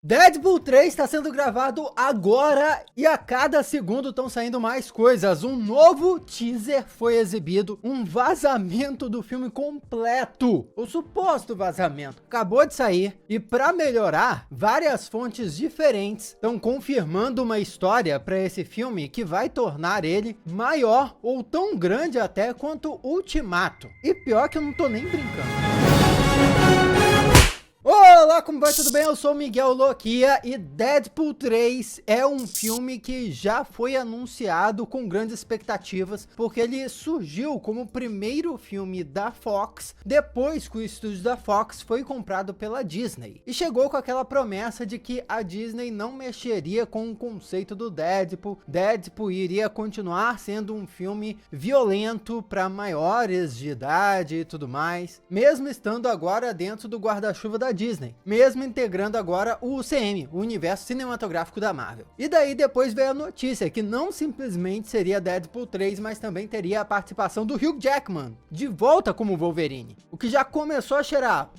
Deadpool 3 está sendo gravado agora e a cada segundo estão saindo mais coisas. Um novo teaser foi exibido, um vazamento do filme completo, o suposto vazamento, acabou de sair. E para melhorar, várias fontes diferentes estão confirmando uma história para esse filme que vai tornar ele maior ou tão grande até quanto Ultimato. E pior que eu não tô nem brincando. Olá, como vai? Tudo bem? Eu sou o Miguel Loquia e Deadpool 3 é um filme que já foi anunciado com grandes expectativas, porque ele surgiu como o primeiro filme da Fox, depois que o estúdio da Fox foi comprado pela Disney. E chegou com aquela promessa de que a Disney não mexeria com o conceito do Deadpool. Deadpool iria continuar sendo um filme violento para maiores de idade e tudo mais, mesmo estando agora dentro do guarda-chuva da Disney, mesmo integrando agora o UCM, o universo cinematográfico da Marvel. E daí depois veio a notícia que não simplesmente seria Deadpool 3, mas também teria a participação do Hugh Jackman, de volta como Wolverine. O que já começou a cheirar,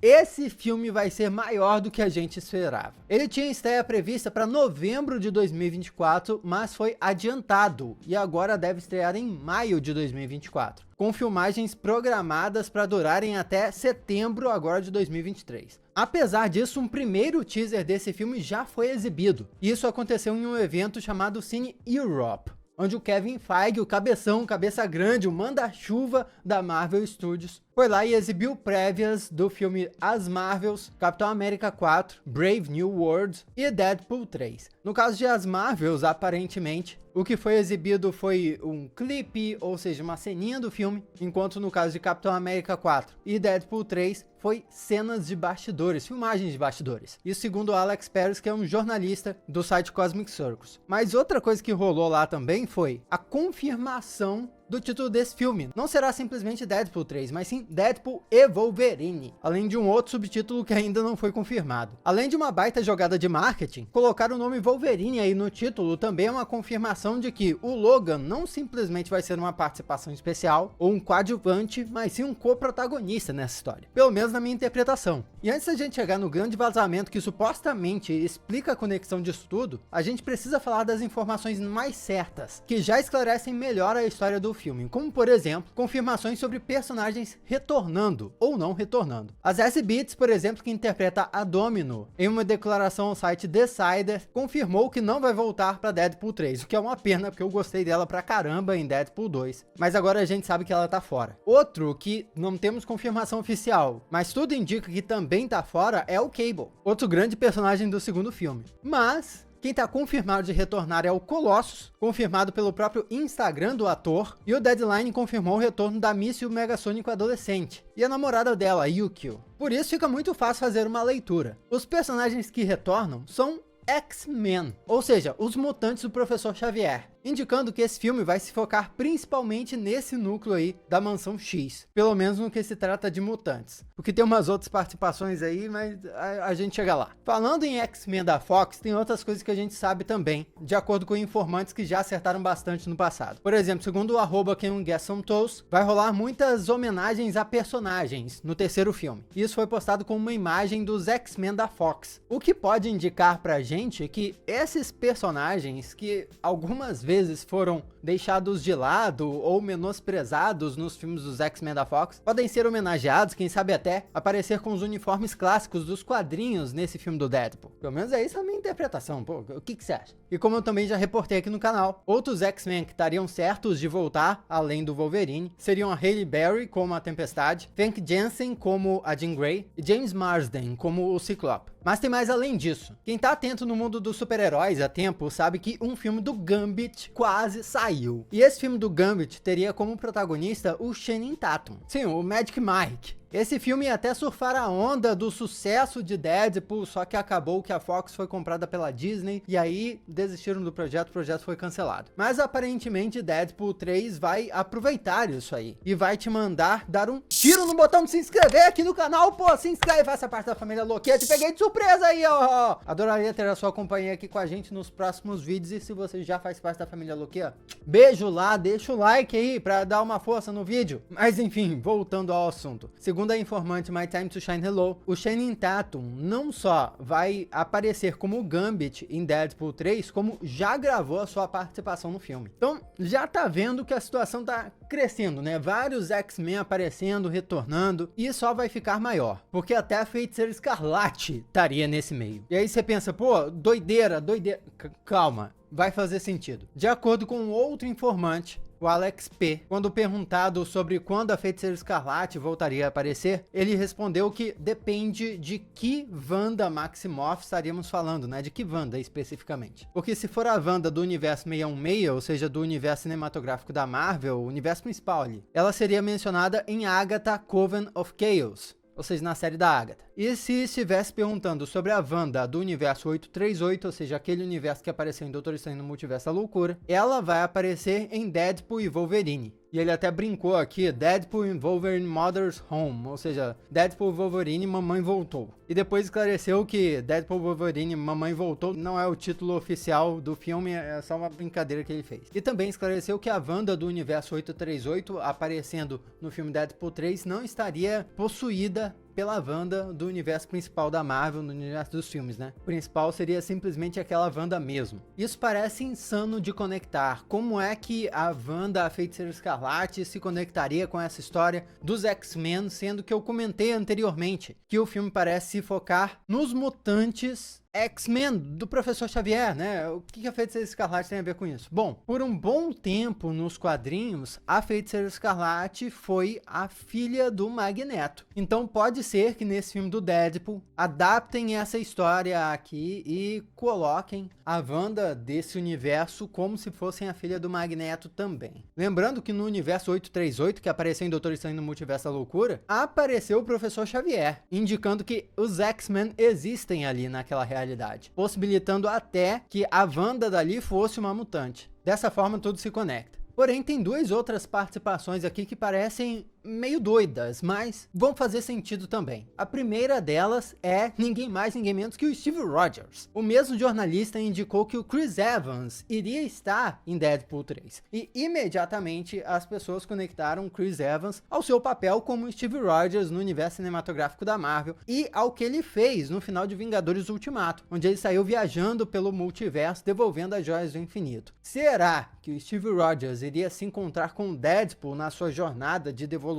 esse filme vai ser maior do que a gente esperava. Ele tinha estreia prevista para novembro de 2024, mas foi adiantado e agora deve estrear em maio de 2024. Com filmagens programadas para durarem até setembro agora de 2023. Apesar disso, um primeiro teaser desse filme já foi exibido. Isso aconteceu em um evento chamado Cine Europe, onde o Kevin Feige, o cabeção, cabeça grande, o manda-chuva da Marvel Studios, foi lá e exibiu prévias do filme As Marvels, Capitão América 4, Brave New World e Deadpool 3. No caso de As Marvels, aparentemente, o que foi exibido foi um clipe, ou seja, uma ceninha do filme, enquanto no caso de Capitão América 4 e Deadpool 3 foi cenas de bastidores, filmagens de bastidores. Isso segundo Alex Perez, que é um jornalista do site Cosmic Circus. Mas outra coisa que rolou lá também foi a confirmação do título desse filme. Não será simplesmente Deadpool 3, mas sim Deadpool e Wolverine, além de um outro subtítulo que ainda não foi confirmado. Além de uma baita jogada de marketing, colocar o nome Wolverine aí no título também é uma confirmação de que o Logan não simplesmente vai ser uma participação especial ou um coadjuvante, mas sim um co-protagonista nessa história. Pelo menos na minha interpretação. E antes da gente chegar no grande vazamento que supostamente explica a conexão disso tudo, a gente precisa falar das informações mais certas, que já esclarecem melhor a história do filme, como por exemplo, confirmações sobre personagens retornando ou não retornando. A Zazie Beetz, por exemplo, que interpreta a Domino, em uma declaração ao site Decider, confirmou que não vai voltar para Deadpool 3, o que é uma pena, porque eu gostei dela pra caramba em Deadpool 2, mas agora a gente sabe que ela tá fora. Outro que não temos confirmação oficial, mas tudo indica que também tá fora, é o Cable, outro grande personagem do segundo filme. Mas quem tá confirmado de retornar é o Colossus, confirmado pelo próprio Instagram do ator, e o Deadline confirmou o retorno da Missy, o Megasônico adolescente, e a namorada dela, Yukio. Por isso fica muito fácil fazer uma leitura. Os personagens que retornam são X-Men, ou seja, os mutantes do Professor Xavier, indicando que esse filme vai se focar principalmente nesse núcleo aí da Mansão X, pelo menos no que se trata de mutantes, porque tem umas outras participações aí, mas a gente chega lá. Falando em X-Men da Fox, tem outras coisas que a gente sabe também, de acordo com informantes que já acertaram bastante no passado. Por exemplo, segundo o @QuemGuessSomeToast, vai rolar muitas homenagens a personagens no terceiro filme. Isso foi postado com uma imagem dos X-Men da Fox, o que pode indicar pra gente que esses personagens que algumas vezes foram deixados de lado ou menosprezados nos filmes dos X-Men da Fox, podem ser homenageados, quem sabe até aparecer com os uniformes clássicos dos quadrinhos nesse filme do Deadpool. Pelo menos é isso a minha interpretação, pô, o que você acha? E como eu também já reportei aqui no canal, outros X-Men que estariam certos de voltar, além do Wolverine, seriam a Halle Berry como a Tempestade, Famke Janssen como a Jean Grey e James Marsden como o Ciclope. Mas tem mais além disso. Quem tá atento no mundo dos super-heróis há tempo sabe que um filme do Gambit quase saiu. E esse filme do Gambit teria como protagonista o Channing Tatum. Sim, o Magic Mike. Esse filme ia até surfar a onda do sucesso de Deadpool, só que acabou que a Fox foi comprada pela Disney e aí desistiram do projeto, o projeto foi cancelado. Mas aparentemente Deadpool 3 vai aproveitar isso aí e vai te mandar dar um tiro no botão de se inscrever aqui no canal, pô, se inscreve, faça parte da família Loquia, te peguei de surpresa aí, ó. Adoraria ter a sua companhia aqui com a gente nos próximos vídeos e se você já faz parte da família Loquia, beijo lá, deixa o like aí pra dar uma força no vídeo. Mas enfim, voltando ao assunto. Segundo Segundo a informante My Time to Shine Hello, o Channing Tatum não só vai aparecer como Gambit em Deadpool 3, como já gravou a sua participação no filme. Então, já tá vendo que a situação tá crescendo, né? Vários X-Men aparecendo, retornando, e só vai ficar maior, porque até a Feiticeira Escarlate estaria nesse meio. E aí você pensa, pô, doideira, doideira. Calma, vai fazer sentido. De acordo com outro informante, o Alex P., quando perguntado sobre quando a Feiticeira Escarlate voltaria a aparecer, ele respondeu que depende de que Wanda Maximoff estaríamos falando, né? De que Wanda especificamente. Porque se for a Wanda do universo 616, ou seja, do universo cinematográfico da Marvel, o universo principal ali, ela seria mencionada em Agatha Coven of Chaos, ou seja, na série da Agatha. E se estivesse perguntando sobre a Wanda do universo 838, ou seja, aquele universo que apareceu em Doutor Estranho no Multiverso da Loucura, ela vai aparecer em Deadpool e Wolverine. E ele até brincou aqui, Deadpool e Wolverine Mother's Home, ou seja, Deadpool e Wolverine Mamãe Voltou. E depois esclareceu que Deadpool e Wolverine Mamãe Voltou não é o título oficial do filme, é só uma brincadeira que ele fez. E também esclareceu que a Wanda do universo 838, aparecendo no filme Deadpool 3, não estaria possuída pela Wanda do universo principal da Marvel, no universo dos filmes, né? O principal seria simplesmente aquela Wanda mesmo. Isso parece insano de conectar. Como é que a Wanda, a Feiticeira Escarlate, se conectaria com essa história dos X-Men, sendo que eu comentei anteriormente que o filme parece se focar nos mutantes X-Men do Professor Xavier, né? O que a Feiticeira Escarlate tem a ver com isso? Bom, por um bom tempo nos quadrinhos, a Feiticeira Escarlate foi a filha do Magneto. Então pode ser que nesse filme do Deadpool adaptem essa história aqui e coloquem a Wanda desse universo como se fossem a filha do Magneto também. Lembrando que no universo 838, que apareceu em Doutor Estranho no Multiverso da Loucura, apareceu o Professor Xavier, indicando que os X-Men existem ali naquela realidade, possibilitando até que a Wanda dali fosse uma mutante. Dessa forma tudo se conecta. Porém, tem duas outras participações aqui que parecem meio doidas, mas vão fazer sentido também. A primeira delas é ninguém mais, ninguém menos que o Steve Rogers. O mesmo jornalista indicou que o Chris Evans iria estar em Deadpool 3. E imediatamente as pessoas conectaram Chris Evans ao seu papel como Steve Rogers no universo cinematográfico da Marvel e ao que ele fez no final de Vingadores Ultimato, onde ele saiu viajando pelo multiverso devolvendo as joias do infinito. Será que o Steve Rogers iria se encontrar com o Deadpool na sua jornada de devolução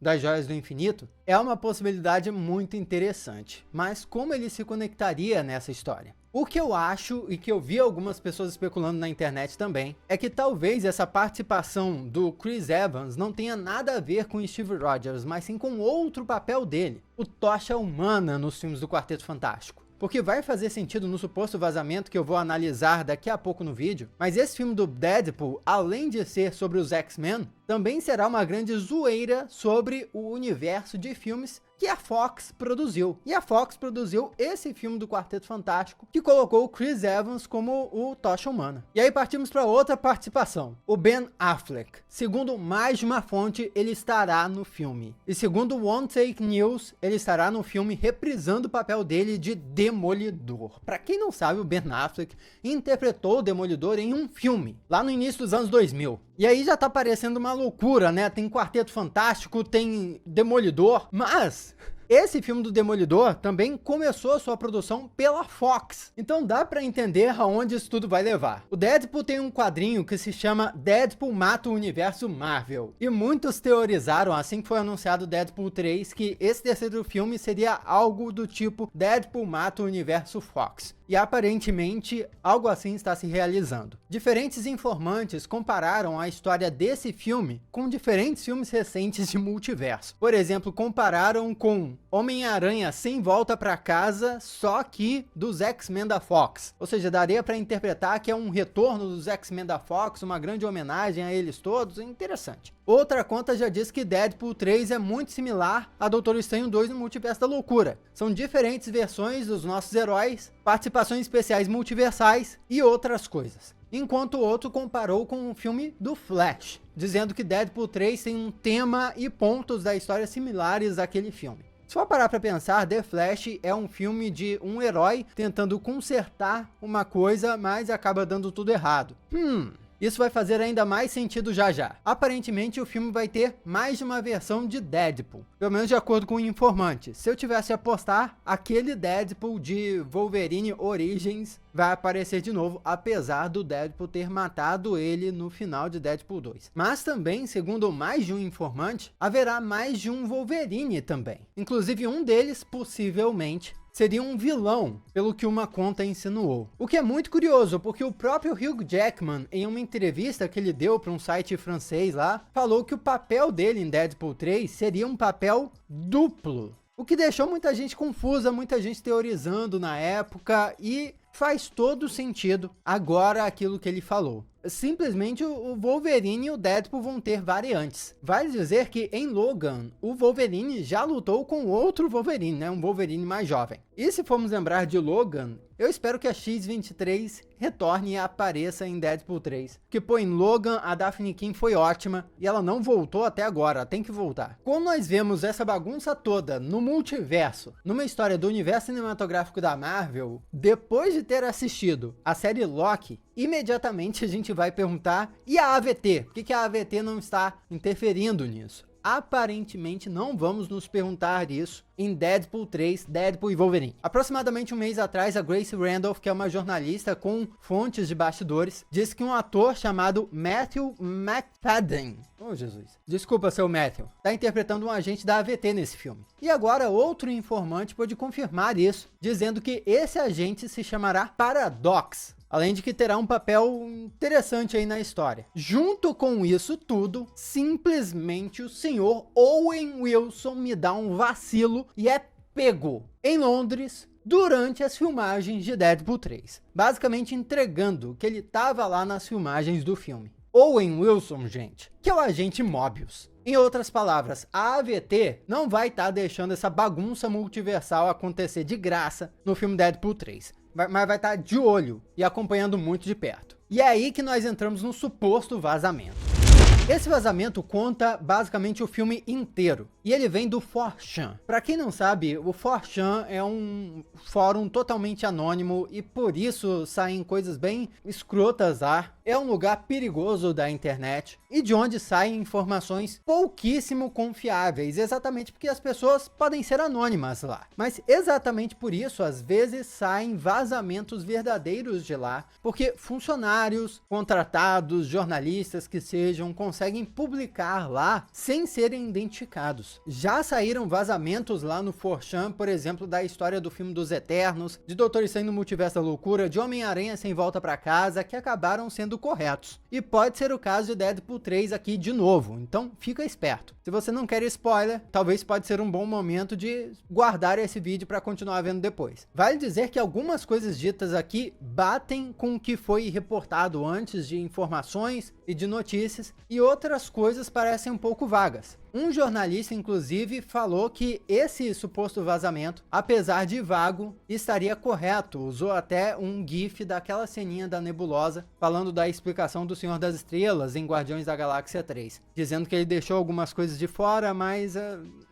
das joias do infinito? É uma possibilidade muito interessante, mas como ele se conectaria nessa história? O que eu acho, e que eu vi algumas pessoas especulando na internet também, é que talvez essa participação do Chris Evans não tenha nada a ver com Steve Rogers, mas sim com outro papel dele, o Tocha Humana nos filmes do Quarteto Fantástico. Porque vai fazer sentido no suposto vazamento que eu vou analisar daqui a pouco no vídeo, mas esse filme do Deadpool, além de ser sobre os X-Men, também será uma grande zoeira sobre o universo de filmes que a Fox produziu. E a Fox produziu esse filme do Quarteto Fantástico, que colocou o Chris Evans como o Tocha Humana. E aí partimos para outra participação, o Ben Affleck. Segundo mais de uma fonte, ele estará no filme. E segundo o One Take News, ele estará no filme reprisando o papel dele de Demolidor. Para quem não sabe, o Ben Affleck interpretou o Demolidor em um filme, lá no início dos anos 2000. E aí já tá parecendo uma loucura, né? Tem Quarteto Fantástico, tem Demolidor, mas esse filme do Demolidor também começou a sua produção pela Fox. Então dá pra entender aonde isso tudo vai levar. O Deadpool tem um quadrinho que se chama Deadpool Mata o Universo Marvel. E muitos teorizaram, assim que foi anunciado Deadpool 3, que esse terceiro filme seria algo do tipo Deadpool Mata o Universo Fox. E aparentemente algo assim está se realizando. Diferentes informantes compararam a história desse filme com diferentes filmes recentes de multiverso. Por exemplo, compararam com Homem-Aranha Sem Volta para Casa, só que dos X-Men da Fox. Ou seja, daria para interpretar que é um retorno dos X-Men da Fox, uma grande homenagem a eles todos, interessante. Outra conta já diz que Deadpool 3 é muito similar a Doutor Estranho 2 no Multiverso da Loucura. São diferentes versões dos nossos heróis, participações especiais multiversais e outras coisas. Enquanto o outro comparou com o filme do Flash, dizendo que Deadpool 3 tem um tema e pontos da história similares àquele filme. Se for parar pra pensar, The Flash é um filme de um herói tentando consertar uma coisa, mas acaba dando tudo errado. Isso vai fazer ainda mais sentido já já. Aparentemente o filme vai ter mais de uma versão de Deadpool, pelo menos de acordo com o informante. Se eu tivesse a apostar, aquele Deadpool de Wolverine Origins vai aparecer de novo, apesar do Deadpool ter matado ele no final de Deadpool 2. Mas também, segundo mais de um informante, haverá mais de um Wolverine também. Inclusive um deles, possivelmente, seria um vilão, pelo que uma conta insinuou. O que é muito curioso, porque o próprio Hugh Jackman, em uma entrevista que ele deu para um site francês lá, falou que o papel dele em Deadpool 3 seria um papel duplo. O que deixou muita gente confusa, muita gente teorizando na época, e faz todo sentido agora aquilo que ele falou. Simplesmente o Wolverine e o Deadpool vão ter variantes. Vale dizer que em Logan, o Wolverine já lutou com outro Wolverine, né? Um Wolverine mais jovem. E se formos lembrar de Logan, eu espero que a X-23 retorne e apareça em Deadpool 3. Porque, pô, em Logan, a Daphne King foi ótima e ela não voltou até agora, ela tem que voltar. Quando nós vemos essa bagunça toda no multiverso, numa história do universo cinematográfico da Marvel, depois de ter assistido a série Loki, imediatamente a gente vai perguntar, e a AVT? Por que a AVT não está interferindo nisso? Aparentemente não vamos nos perguntar isso em Deadpool 3, Deadpool e Wolverine. Aproximadamente um mês atrás, a Grace Randolph, que é uma jornalista com fontes de bastidores, disse que um ator chamado Matthew McFadden, oh Jesus, desculpa seu Matthew, está interpretando um agente da AVT nesse filme. E agora outro informante pôde confirmar isso, dizendo que esse agente se chamará Paradox. Além de que terá um papel interessante aí na história. Junto com isso tudo, simplesmente o senhor Owen Wilson me dá um vacilo e é pego em Londres durante as filmagens de Deadpool 3. Basicamente entregando que ele estava lá nas filmagens do filme. Owen Wilson, gente, que é o agente Mobius. Em outras palavras, a AVT não vai estar deixando essa bagunça multiversal acontecer de graça no filme Deadpool 3. Mas vai estar de olho e acompanhando muito de perto. E é aí que nós entramos no suposto vazamento. Esse vazamento conta basicamente o filme inteiro. E ele vem do 4chan. Pra quem não sabe, o 4chan é um fórum totalmente anônimo e por isso saem coisas bem escrotas lá. É um lugar perigoso da internet e de onde saem informações pouquíssimo confiáveis, exatamente porque as pessoas podem ser anônimas lá. Mas exatamente por isso, às vezes saem vazamentos verdadeiros de lá, porque funcionários, contratados, jornalistas que sejam, conseguem publicar lá sem serem identificados. Já saíram vazamentos lá no 4chan, por exemplo, da história do filme dos Eternos, de Doutor Estranho no Multiverso da Loucura, de Homem-Aranha Sem Volta Pra Casa, que acabaram sendo corretos. E pode ser o caso de Deadpool 3 aqui de novo, então fica esperto. Se você não quer spoiler, talvez pode ser um bom momento de guardar esse vídeo para continuar vendo depois. Vale dizer que algumas coisas ditas aqui batem com o que foi reportado antes de informações e de notícias, e outras coisas parecem um pouco vagas. Um jornalista, inclusive, falou que esse suposto vazamento, apesar de vago, estaria correto. Usou até um gif daquela ceninha da nebulosa, falando da explicação do Senhor das Estrelas em Guardiões da Galáxia 3. Dizendo que ele deixou algumas coisas de fora, mas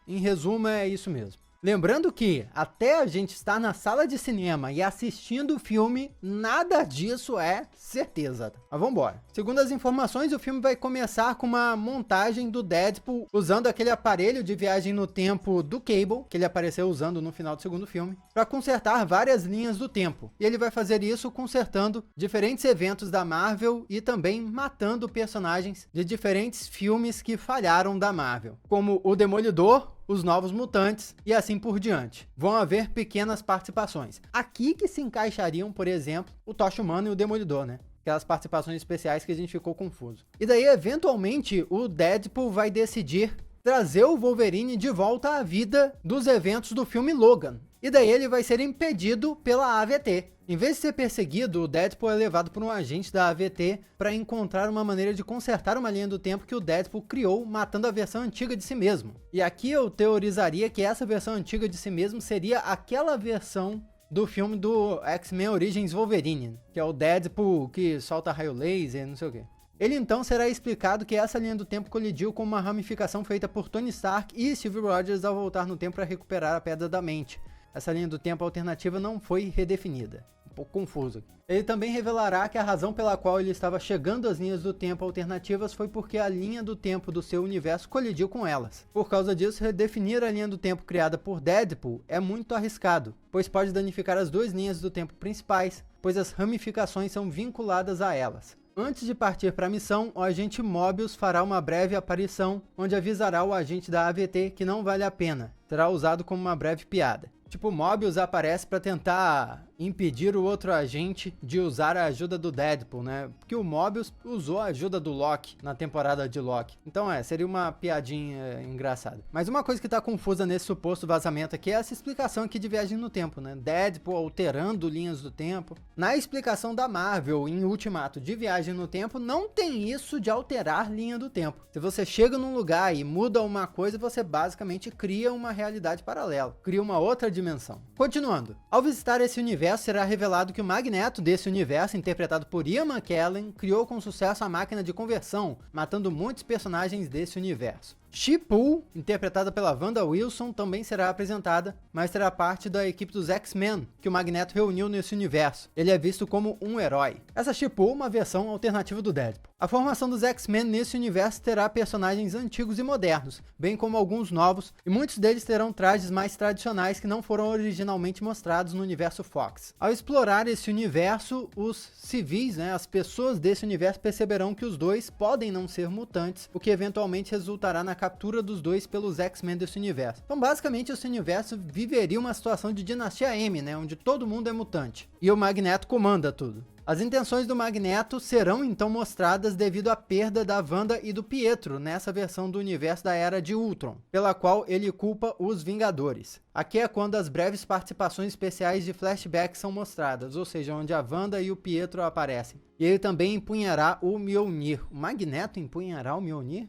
em resumo é isso mesmo. Lembrando que até a gente estar na sala de cinema e assistindo o filme, nada disso é certeza. Mas vamos embora. Segundo as informações, o filme vai começar com uma montagem do Deadpool usando aquele aparelho de viagem no tempo do Cable, que ele apareceu usando no final do segundo filme, para consertar várias linhas do tempo. E ele vai fazer isso consertando diferentes eventos da Marvel e também matando personagens de diferentes filmes que falharam da Marvel, como o Demolidor, os Novos Mutantes e assim por diante. Vão haver pequenas participações. Aqui que se encaixariam, por exemplo, o Tocha Humana e o Demolidor, né? Aquelas participações especiais que a gente ficou confuso. E daí, eventualmente, o Deadpool vai decidir trazer o Wolverine de volta à vida dos eventos do filme Logan. E daí ele vai ser impedido pela AVT. Em vez de ser perseguido, o Deadpool é levado por um agente da AVT para encontrar uma maneira de consertar uma linha do tempo que o Deadpool criou, matando a versão antiga de si mesmo. E aqui eu teorizaria que essa versão antiga de si mesmo seria aquela versão do filme do X-Men Origins Wolverine, que é o Deadpool que solta raio laser, não sei o quê. Ele então será explicado que essa linha do tempo colidiu com uma ramificação feita por Tony Stark e Steve Rogers ao voltar no tempo para recuperar a Pedra da Mente. Essa linha do tempo alternativa não foi redefinida. pouco confuso aqui. Ele também revelará que a razão pela qual ele estava chegando às linhas do tempo alternativas foi porque a linha do tempo do seu universo colidiu com elas. Por causa disso, redefinir a linha do tempo criada por Deadpool é muito arriscado, pois pode danificar as duas linhas do tempo principais, pois as ramificações são vinculadas a elas. Antes de partir para a missão, o agente Mobius fará uma breve aparição, onde avisará o agente da AVT que não vale a pena. Será usado como uma breve piada. Tipo, Mobius aparece para tentar impedir o outro agente de usar a ajuda do Deadpool, né? Porque o Mobius usou a ajuda do Loki na temporada de Loki. Então seria uma piadinha engraçada. Mas uma coisa que tá confusa nesse suposto vazamento aqui é essa explicação aqui de viagem no tempo, né? Deadpool alterando linhas do tempo. Na explicação da Marvel em Ultimato de viagem no tempo, não tem isso de alterar linha do tempo. Se você chega num lugar e muda uma coisa, você basicamente cria uma realidade paralela. Cria uma outra dimensão. Continuando. Ao visitar esse universo, será revelado que o Magneto desse universo, interpretado por Ian McKellen, criou com sucesso a máquina de conversão, matando muitos personagens desse universo. She-Pool, interpretada pela Wanda Wilson, também será apresentada, mas será parte da equipe dos X-Men, que o Magneto reuniu nesse universo. Ele é visto como um herói. Essa She-Pool é uma versão alternativa do Deadpool. A formação dos X-Men nesse universo terá personagens antigos e modernos, bem como alguns novos, e muitos deles terão trajes mais tradicionais que não foram originalmente mostrados no universo Fox. Ao explorar esse universo, os civis, as pessoas desse universo perceberão que os dois podem não ser mutantes, o que eventualmente resultará na captura dos dois pelos X-Men desse universo. Então, basicamente, esse universo viveria uma situação de Dinastia M, onde todo mundo é mutante. E o Magneto comanda tudo. As intenções do Magneto serão então mostradas devido à perda da Wanda e do Pietro nessa versão do universo da Era de Ultron, pela qual ele culpa os Vingadores. Aqui é quando as breves participações especiais de flashback são mostradas, ou seja, onde a Wanda e o Pietro aparecem. E ele também empunhará o Mjolnir. O Magneto empunhará o Mjolnir?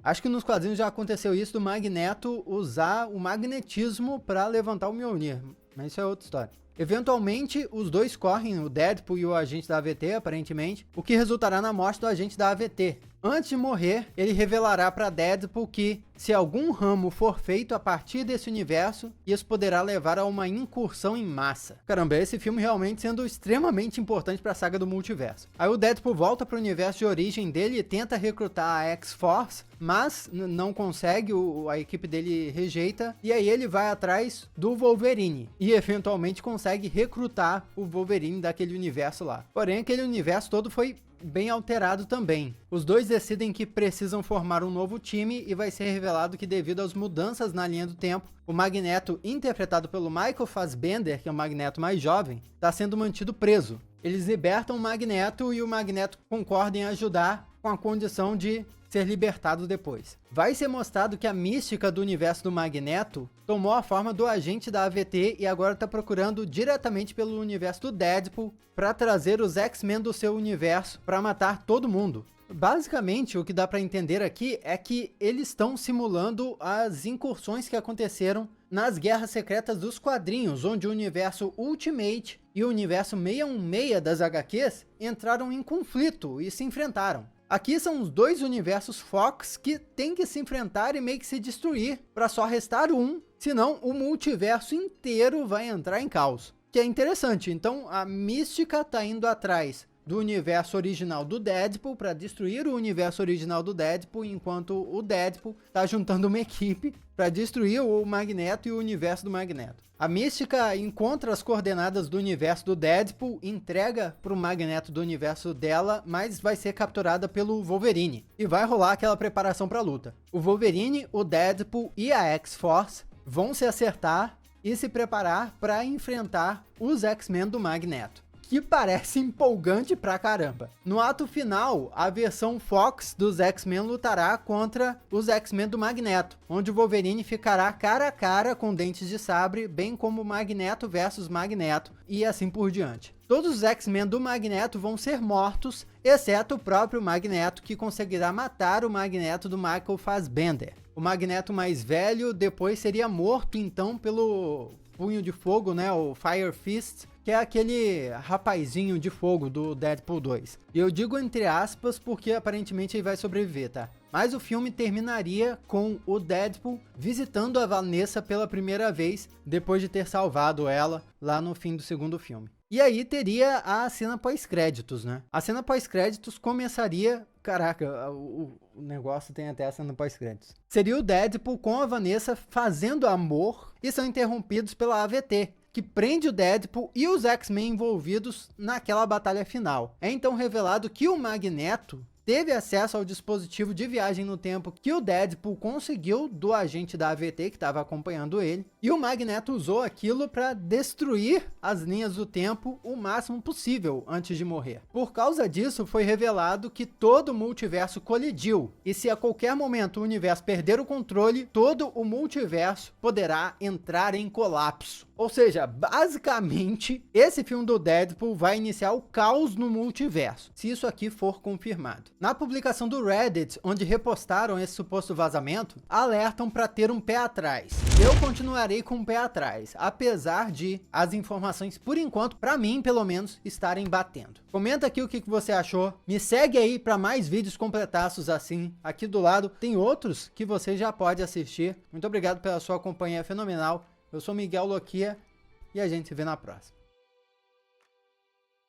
Acho que nos quadrinhos já aconteceu isso do Magneto usar o magnetismo para levantar o Mjolnir, mas isso é outra história. Eventualmente, os dois correm, o Deadpool e o agente da AVT, aparentemente, o que resultará na morte do agente da AVT. Antes de morrer, ele revelará para Deadpool que, se algum ramo for feito a partir desse universo, isso poderá levar a uma incursão em massa. Caramba, esse filme realmente sendo extremamente importante para a saga do multiverso. Aí o Deadpool volta para o universo de origem dele e tenta recrutar a X-Force, mas não consegue, a equipe dele rejeita, e aí ele vai atrás do Wolverine, e eventualmente consegue recrutar o Wolverine daquele universo lá. Porém, aquele universo todo foi bem alterado também. Os dois decidem que precisam formar um novo time e vai ser revelado que, devido às mudanças na linha do tempo, o Magneto, interpretado pelo Michael Fassbender, que é o Magneto mais jovem, está sendo mantido preso. Eles libertam o Magneto e o Magneto concorda em ajudar com a condição de ser libertado depois. Vai ser mostrado que a mística do universo do Magneto tomou a forma do agente da AVT e agora está procurando diretamente pelo universo do Deadpool para trazer os X-Men do seu universo para matar todo mundo. Basicamente, o que dá para entender aqui é que eles estão simulando as incursões que aconteceram nas Guerras Secretas dos quadrinhos, onde o universo Ultimate e o universo 616 das HQs entraram em conflito e se enfrentaram. Aqui são os dois universos Fox que têm que se enfrentar e meio que se destruir para só restar um, senão o multiverso inteiro vai entrar em caos. Que é interessante, então a mística tá indo atrás do universo original do Deadpool para destruir o universo original do Deadpool, enquanto o Deadpool tá juntando uma equipe para destruir o Magneto e o universo do Magneto. A Mística encontra as coordenadas do universo do Deadpool, entrega pro Magneto do universo dela, mas vai ser capturada pelo Wolverine. E vai rolar aquela preparação pra luta. O Wolverine, o Deadpool e a X-Force vão se acertar e se preparar para enfrentar os X-Men do Magneto, que parece empolgante pra caramba. No ato final, a versão Fox dos X-Men lutará contra os X-Men do Magneto, onde o Wolverine ficará cara a cara com Dentes de Sabre, bem como Magneto versus Magneto, e assim por diante. Todos os X-Men do Magneto vão ser mortos, exceto o próprio Magneto, que conseguirá matar o Magneto do Michael Fassbender. O Magneto mais velho depois seria morto então pelo Punho de Fogo, o Fire Fist, que é aquele rapazinho de fogo do Deadpool 2. E eu digo entre aspas porque aparentemente ele vai sobreviver, tá? Mas o filme terminaria com o Deadpool visitando a Vanessa pela primeira vez, depois de ter salvado ela lá no fim do segundo filme. E aí teria a cena pós-créditos, né? A cena pós-créditos começaria... Caraca, o negócio tem até a cena pós-créditos. Seria o Deadpool com a Vanessa fazendo amor e são interrompidos pela AVT, que prende o Deadpool e os X-Men envolvidos naquela batalha final. É então revelado que o Magneto teve acesso ao dispositivo de viagem no tempo que o Deadpool conseguiu do agente da AVT que estava acompanhando ele, e o Magneto usou aquilo para destruir as linhas do tempo o máximo possível antes de morrer. Por causa disso, foi revelado que todo o multiverso colidiu, e se a qualquer momento o universo perder o controle, todo o multiverso poderá entrar em colapso. Ou seja, basicamente, esse filme do Deadpool vai iniciar o caos no multiverso, se isso aqui for confirmado. Na publicação do Reddit, onde repostaram esse suposto vazamento, alertam para ter um pé atrás. Eu continuarei com um pé atrás, apesar de as informações, por enquanto, para mim, pelo menos, estarem batendo. Comenta aqui o que você achou, me segue aí para mais vídeos completaços assim. Aqui do lado tem outros que você já pode assistir. Muito obrigado pela sua companhia fenomenal. Eu sou Miguel Loquia e a gente se vê na próxima.